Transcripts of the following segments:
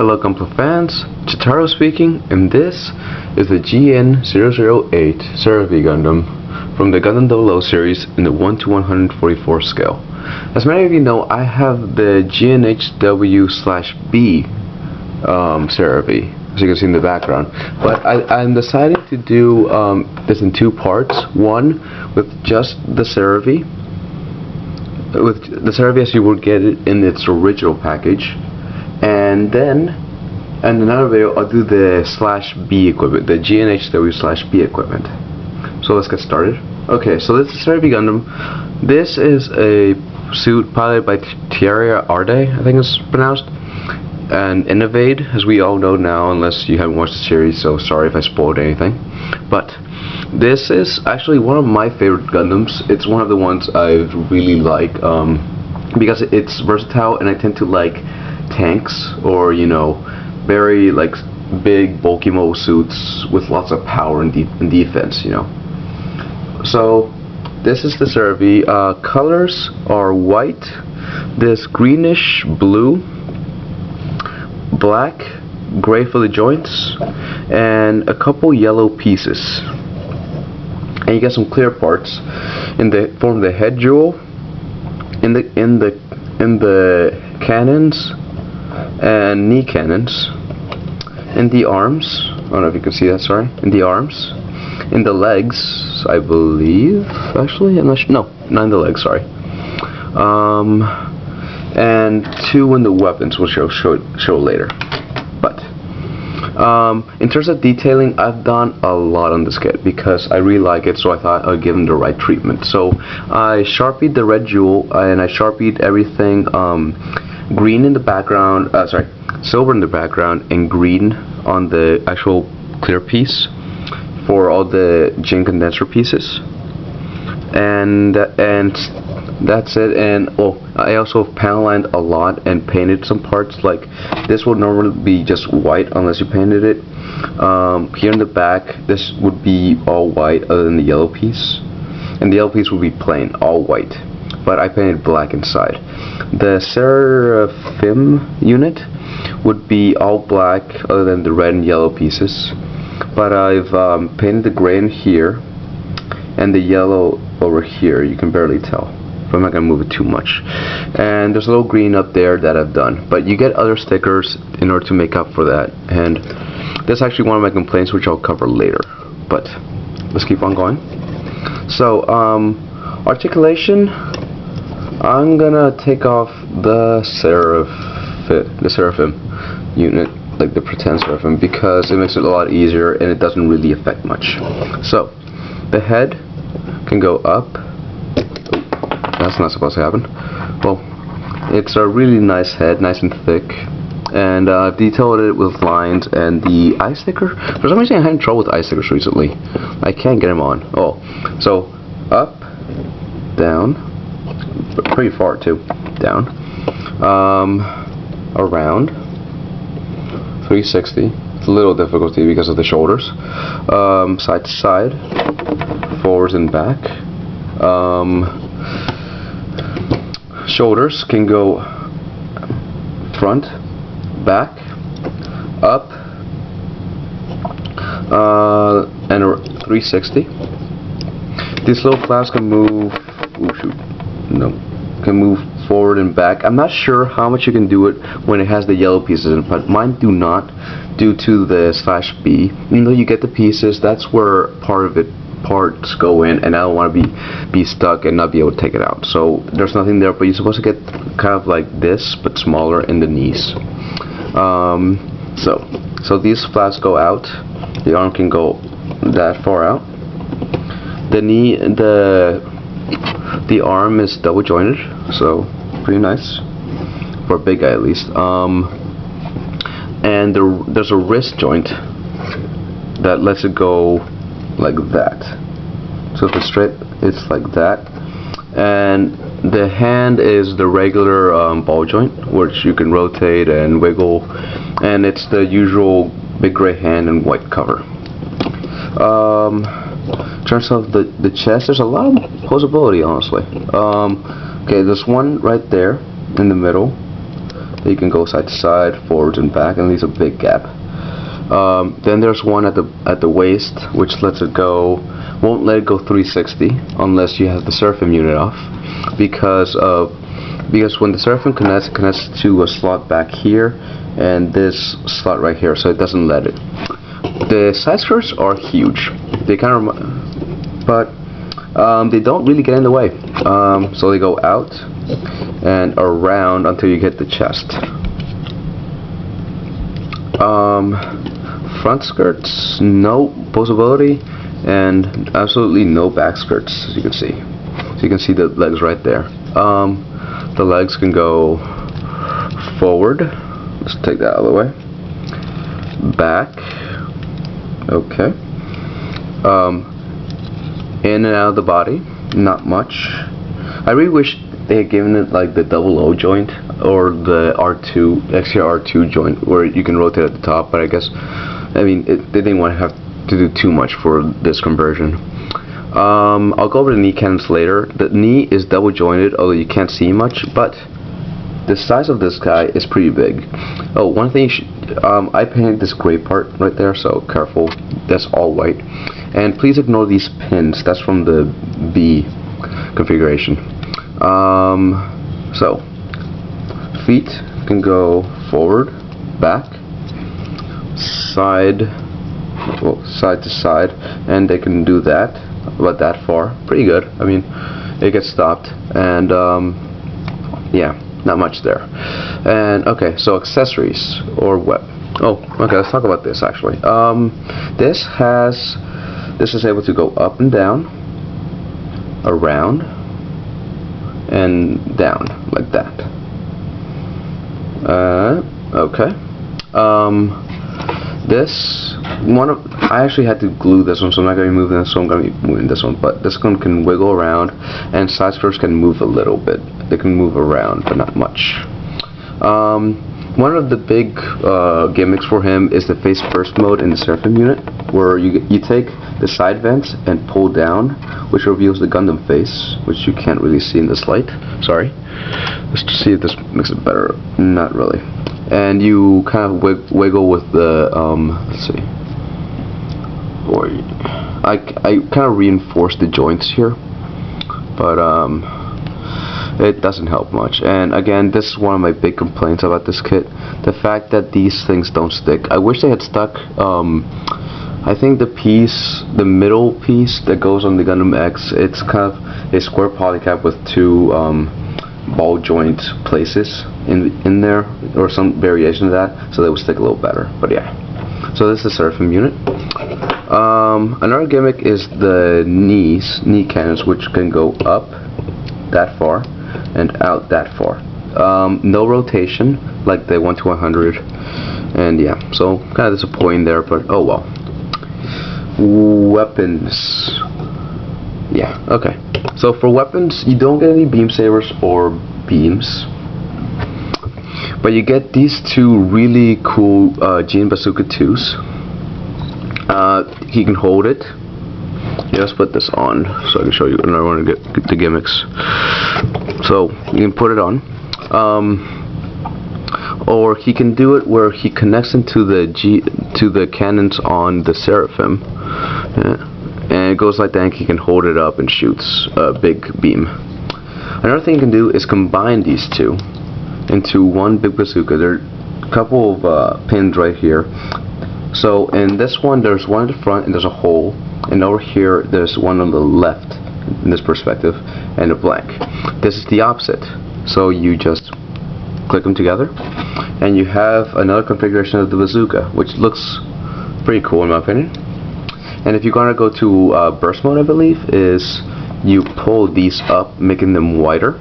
Hello Gundam fans, Chitaro speaking, and this is the GN-008 Seravee Gundam from the Gundam 00 series in the 1:144 scale. As many of you know, I have the GNHW/B Seravee, as you can see in the background, but I'm deciding to do this in two parts. One with just the Seravee, as you would get it in its original package, and then in another video I'll do the /B equipment, the GNHW/B equipment. So let's get started. Okay, so this is Seravee Gundam. This is a suit piloted by Thierry Arde, I think it's pronounced, and Innovate, as we all know now, unless you haven't watched the series, so sorry if I spoiled anything. But this is actually one of my favorite Gundams. It's one of the ones I really like because it's versatile, and I tend to like tanks, or very like big bulky mobile suits with lots of power and defense, So this is the Seravee. Colors are white, this greenish blue, black, gray for the joints, and a couple yellow pieces. And you get some clear parts in the form of the head jewel, in the cannons and knee cannons, in the arms. I don't know if you can see that. Sorry, in the arms, in the legs, I believe. Actually, I'm not sure. No, not in the legs. Sorry. And two in the weapons, which I'll show later. But in terms of detailing, I've done a lot on this kit because I really like it, so I thought I'd give them the right treatment. So I sharpied the red jewel, and I sharpied everything green in the background, silver in the background, and green on the actual clear piece for all the gin condenser pieces. And that's it. And I also panel lined a lot and painted some parts. Like this would normally be just white unless you painted it. Here in the back, this would be all white other than the yellow piece, and the yellow piece would be plain, all white, but I painted black inside. The Seravee unit would be all black other than the red and yellow pieces, but I've painted the gray in here and the yellow over here. You can barely tell, but I'm not going to move it too much. And there's a little green up there that I've done, but you get other stickers in order to make up for that, and that's actually one of my complaints, which I'll cover later. But let's keep on going. So articulation, I'm gonna take off the Seraphim unit, like the pretend Seraphim, because it makes it a lot easier and it doesn't really affect much. So the head can go up. That's not supposed to happen. Well, it's a really nice head, nice and thick, and I've detailed it with lines and the eye sticker. For some reason I had trouble with eye stickers recently. I can't get them on. So up, down, pretty far too, down, around, 360. It's a little difficulty because of the shoulders. Side to side, forwards and back. Shoulders can go front, back, up, and a 360. These little flaps can move. Can move forward and back. I'm not sure how much you can do it when it has the yellow pieces in it, but mine do not, due to the /B. Even though you get the pieces, that's where parts go in, and I don't want to be stuck and not be able to take it out. So there's nothing there, but you're supposed to get kind of like this, but smaller in the knees. So these flaps go out. The arm can go that far out. The knee, the arm is double jointed, so pretty nice for a big guy at least. And there's a wrist joint that lets it go like that. So if it's straight, it's like that. And the hand is the regular ball joint, which you can rotate and wiggle, and it's the usual big gray hand and white cover. In terms of the chest, there's a lot of posability, honestly. Okay, there's one right there in the middle, You can go side to side, forwards and back, and leaves a big gap. Then there's one at the waist, which lets it go, won't let it go 360 unless you have the Seraphim unit off, because when the Seraphim connects, it connects to a slot back here and this slot right here, so it doesn't let it. The side skirts are huge. They kind of, but they don't really get in the way. So they go out and around until you hit the chest. Front skirts, no possibility, and absolutely no back skirts, as you can see. So you can see the legs right there. The legs can go forward. Let's take that out of the way. Back. Okay. In and out of the body, not much. I really wish they had given it like the double O joint or the R2, extra R2 joint where you can rotate at the top, but I guess, I mean, they didn't want to have to do too much for this conversion. I'll go over the knee cannons later. The knee is double jointed, although you can't see much, but the size of this guy is pretty big. Oh, one thing I painted this gray part right there, so careful, that's all white. And please ignore these pins, that's from the B configuration. So feet can go forward, back, side to side, and they can do that about that far. Pretty good. I mean, it gets stopped, and yeah, not much there. And okay, so accessories or web. Oh, okay, let's talk about this actually. This is able to go up and down, around, and down like that. Okay. This one I actually had to glue this one, so I'm not going to be moving this one. I'm going to be moving this one, but this one can wiggle around, and side skirts can move a little bit. They can move around, but not much. One of the big gimmicks for him is the face first mode in the Seraphim unit, where you take the side vents and pull down, which reveals the Gundam face, which you can't really see in this light. Sorry. Let's just see if this makes it better. Not really. And you kind of wiggle with the let's see. Or I kind of reinforce the joints here, but it doesn't help much. And again, this is one of my big complaints about this kit, the fact that these things don't stick. I wish they had stuck I think the middle piece that goes on the Gundam X, it's kind of a square polycap with two ball joint places in there, or some variation of that, so they would stick a little better. But yeah, so this is the Seraphim unit. Another gimmick is the knee cannons, which can go up that far and out that far. No rotation like the 1 to 100, and yeah, so kind of disappointing there, but oh well. Weapons. Yeah, okay. So for weapons, you don't get any beam sabers or beams, but you get these two really cool GN Bazooka 2s. He can hold it. Yeah, let's put this on so I can show you another one to get the gimmicks. So you can put it on, or he can do it where he connects into the cannons on the Seraphim, and it goes like that, and he can hold it up and shoots a big beam. Another thing you can do is combine these two into one big bazooka. There are a couple of pins right here. So in this one, there's one in the front and there's a hole, and over here there's one on the left in this perspective and a blank. This is the opposite, so you just click them together and you have another configuration of the bazooka, which looks pretty cool in my opinion. And if you're gonna go to burst mode, I believe, is you pull these up, making them wider,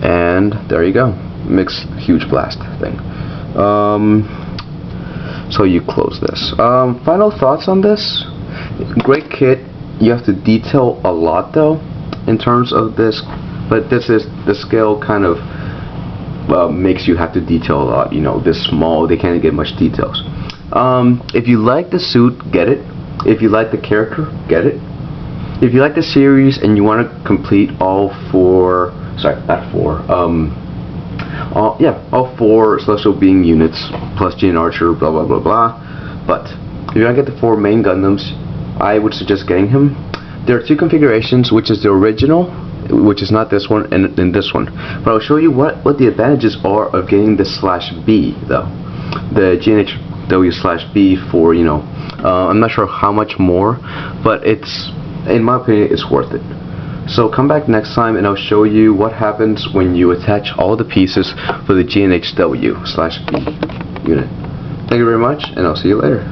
and there you go. Makes huge blast thing. So you close this. Final thoughts on this. Great kit. You have to detail a lot though in terms of this, but this is the scale kind of makes you have to detail a lot. You know, this small, they can't get much details. If you like the suit, get it. If you like the character, get it. If you like the series and you want to complete all four, sorry, not four, all 4 Celestial Being units plus GN Archer, blah blah blah blah. But if you're gonna get the 4 main Gundams, I would suggest getting him. There are 2 configurations, which is the original, which is not this one, and this one. But I'll show you what the advantages are of getting the /B though. The GNHW/B for, you know, I'm not sure how much more, but it's, in my opinion, it's worth it. So come back next time and I'll show you what happens when you attach all the pieces for the GNHW/B unit. Thank you very much, and I'll see you later.